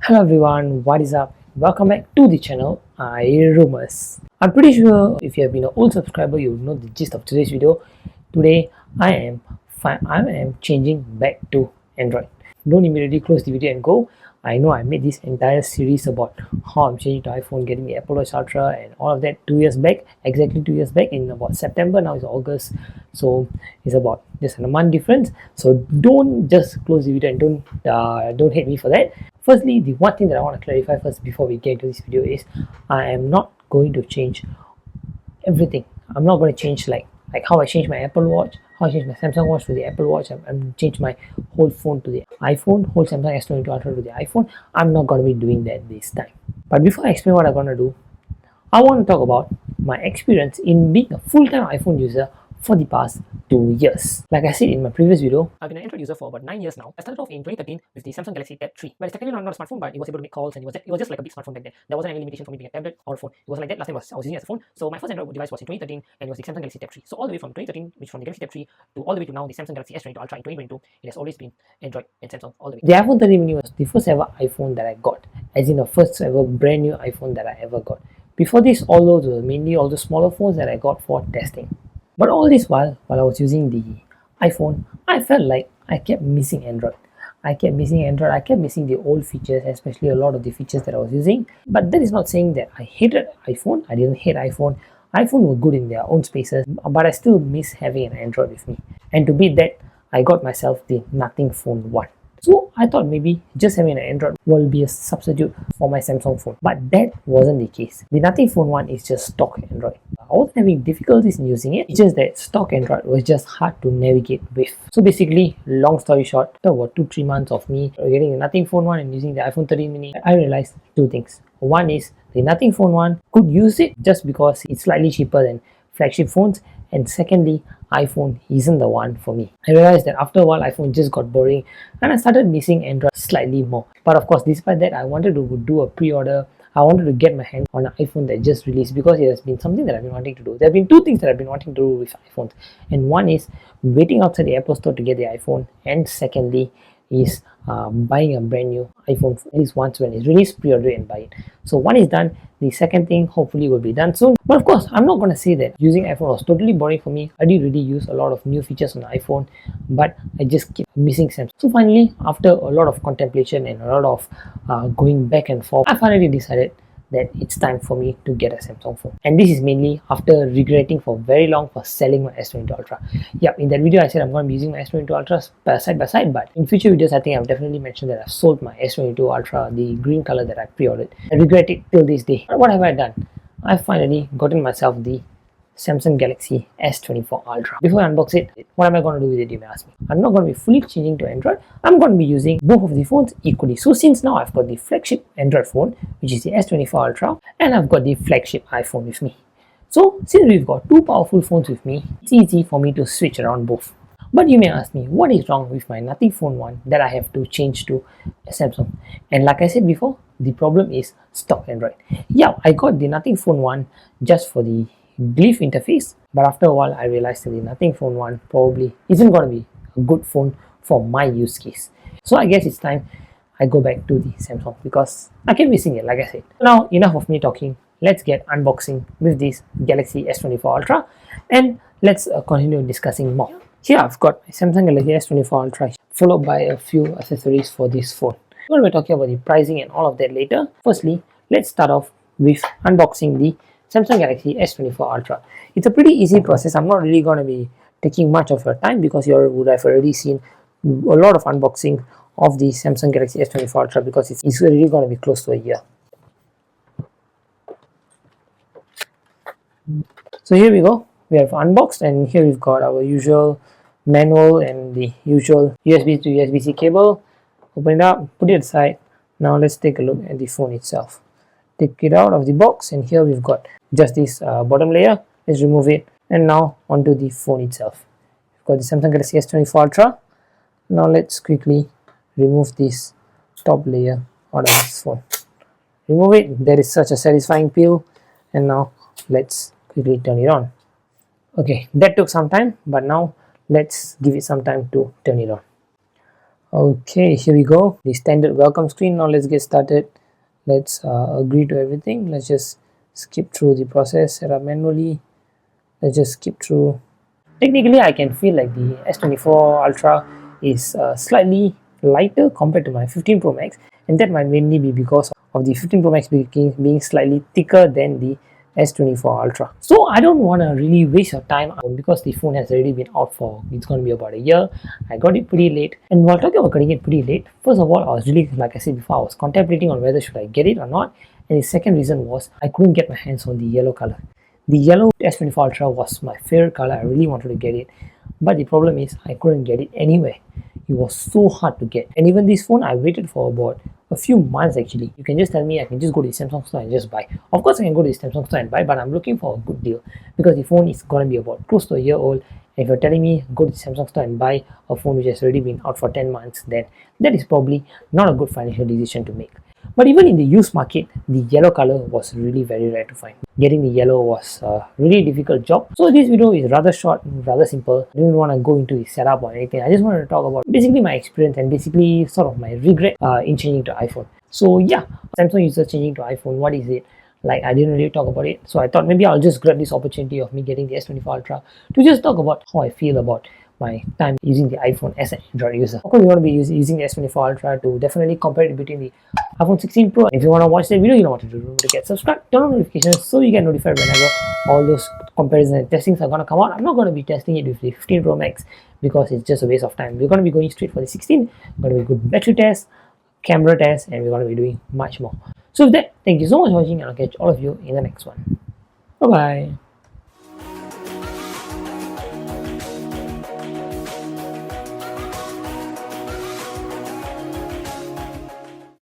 Hello everyone, what is up? Welcome back to the channel, iRumors. I'm pretty sure if you have been an old subscriber, you will know the gist of today's video. Today, I am changing back to Android. Don't immediately close the video and go. I know I made this entire series about how I'm changing to iPhone, getting the Apple Watch Ultra and all of that 2 years back, exactly 2 years back in about September. Now it's August, so it's about just a month difference. So don't just close the video and don't hate me for that. Firstly, the one thing that I want to clarify first before we get into this video is I am not going to change everything. I'm not going to change like how I change my Apple Watch, how I change my Samsung Watch to the Apple Watch. I'm change my whole phone to the iPhone, whole Samsung S22 Ultra to the iPhone. I'm not going to be doing that this time. But before I explain what I'm going to do, I want to talk about my experience in being a full-time iPhone user for the past 2 years. Like I said in my previous video, I've been an Android user for about 9 years now. I started off in 2013 with the Samsung Galaxy Tab 3. Well, it's technically not a smartphone, but it was able to make calls and it was just like a big smartphone back then. There wasn't any limitation for me being a tablet or a phone. It was like that. Last time I was using it as a phone. So my first Android device was in 2013 and it was the Samsung Galaxy Tab 3. So all the way from 2013, which from the Galaxy Tab 3 to all the way to now the Samsung Galaxy S22 Ultra in 2022, it has always been Android and Samsung all the way. The iPhone 13 mini was the first ever iPhone that I got, as in the first ever brand new iPhone that I ever got. Before this, all those were mainly all the smaller phones that I got for testing. But all this while I was using the iPhone, I felt like I kept missing Android. I kept missing the old features, especially a lot of the features that I was using. But that is not saying that I hated iPhone. I didn't hate iPhone. iPhone were good in their own spaces, but I still miss having an Android with me. And to beat that, I got myself the Nothing Phone 1. So I thought maybe just having an Android will be a substitute for my Samsung phone. But that wasn't the case. The Nothing Phone 1 is just stock Android. I wasn't having difficulties in using it. It's just that stock Android was just hard to navigate with. So basically, long story short, after about 2-3 months of me getting the Nothing Phone 1 and using the iPhone 13 mini, I realized two things. One is the Nothing Phone 1 could use it just because it's slightly cheaper than flagship phones, and secondly, iPhone isn't the one for me. I realized that after a while iPhone just got boring and I started missing Android slightly more. But of course, despite that, I wanted to do a pre-order. I wanted to get my hand on an iPhone that just released because it has been something that I've been wanting to do. There have been two things that I've been wanting to do with iPhones, and one is waiting outside the Apple Store to get the iPhone, and secondly is buying a brand new iPhone at least once when it's released, pre-order and buy it. So one is done. The second thing hopefully will be done soon. But of course, I'm not going to say that using iPhone was totally boring for me. I did really use a lot of new features on the iPhone, but I just keep missing Samsung. So finally, after a lot of contemplation and a lot of going back and forth, I finally decided that it's time for me to get a Samsung phone. And this is mainly after regretting for very long for selling my S22 Ultra. Yeah, in that video I said I'm going to be using my S22 Ultra side by side, but in future videos I think I've definitely mentioned that I've sold my S22 Ultra, the green color that I pre-ordered. I regret it till this day. But what have I done? I've finally gotten myself the Samsung Galaxy S24 Ultra. Before I unbox it, what am I going to do with it, you may ask me? I'm not going to be fully changing to Android. I'm going to be using both of the phones equally. So since now I've got the flagship Android phone, which is the S24 Ultra, and I've got the flagship iPhone with me. So since we've got two powerful phones with me, it's easy for me to switch around both. But you may ask me, what is wrong with my Nothing Phone 1 that I have to change to Samsung? And like I said before, the problem is stock Android. Yeah, I got the Nothing Phone 1 just for the Glyph interface, but after a while I realized that the Nothing Phone 1 probably isn't going to be a good phone for my use case. So I guess it's time I go back to the Samsung because I keep missing it, like I said. Now enough of me talking, let's get unboxing with this Galaxy S24 Ultra and let's continue discussing more. Here I've got my Samsung Galaxy S24 Ultra followed by a few accessories for this phone. We're going to be talking about the pricing and all of that later. Firstly, let's start off with unboxing the Samsung Galaxy S24 Ultra. It's a pretty easy process. I'm not really going to be taking much of your time because you would have already seen a lot of unboxing of the Samsung Galaxy S24 Ultra because it's really going to be close to a year. So here we go. We have unboxed and here we've got our usual manual and the usual USB to USB-C cable. Open it up, put it aside. Now let's take a look at the phone itself. Take it out of the box and here we've got just this bottom layer. Let's remove it and now onto the phone itself. We've got the Samsung Galaxy S24 Ultra. Now let's quickly remove this top layer out of this phone. Remove it. There is such a satisfying peel, and now let's quickly turn it on. Okay, that took some time, but now let's give it some time to turn it on. Okay, here we go, the standard welcome screen. Now let's get started. Let's agree to everything. Let's just skip through the process, set up manually. Let's just skip through. Technically, I can feel like the S24 Ultra is slightly lighter compared to my 15 Pro Max, and that might mainly be because of the 15 Pro Max being slightly thicker than the S24 Ultra. So I don't want to really waste your time because the phone has already been out for, it's going to be about a year. I got it pretty late, and while talking about getting it pretty late, first of all, I was really, like I said before, I was contemplating on whether should I get it or not, and the second reason was I couldn't get my hands on the yellow color. The yellow S24 Ultra was my favorite color. I really wanted to get it, but the problem is I couldn't get it anywhere. It was so hard to get, and even this phone I waited for about a few months actually. You can just tell me I can just go to the Samsung store and just buy. Of course I can go to the Samsung store and buy, but I'm looking for a good deal because the phone is going to be about close to a year old. And if you're telling me go to the Samsung store and buy a phone which has already been out for 10 months, then that is probably not a good financial decision to make. But even in the used market, the yellow color was really very rare to find. Getting the yellow was a really difficult job. So this video is rather short, rather simple. I didn't want to go into the setup or anything. I just wanted to talk about basically my experience and basically sort of my regret in changing to iPhone. So yeah, Samsung user changing to iPhone, what is it? Like, I didn't really talk about it, so I thought maybe I'll just grab this opportunity of me getting the S24 Ultra to just talk about how I feel about my time using the iPhone as an Android user. Of course, you want to be using the S24 Ultra to definitely compare it between the iPhone 16 Pro. If you want to watch that video, you know what to do. Remember to get subscribed, turn on notifications so you get notified whenever all those comparisons and testings are going to come out. I'm not going to be testing it with the 15 Pro Max because it's just a waste of time. We're going to be going straight for the 16. Going to be good battery test, camera test, and we're going to be doing much more. So with that, thank you so much for watching, and I'll catch all of you in the next one. Bye bye.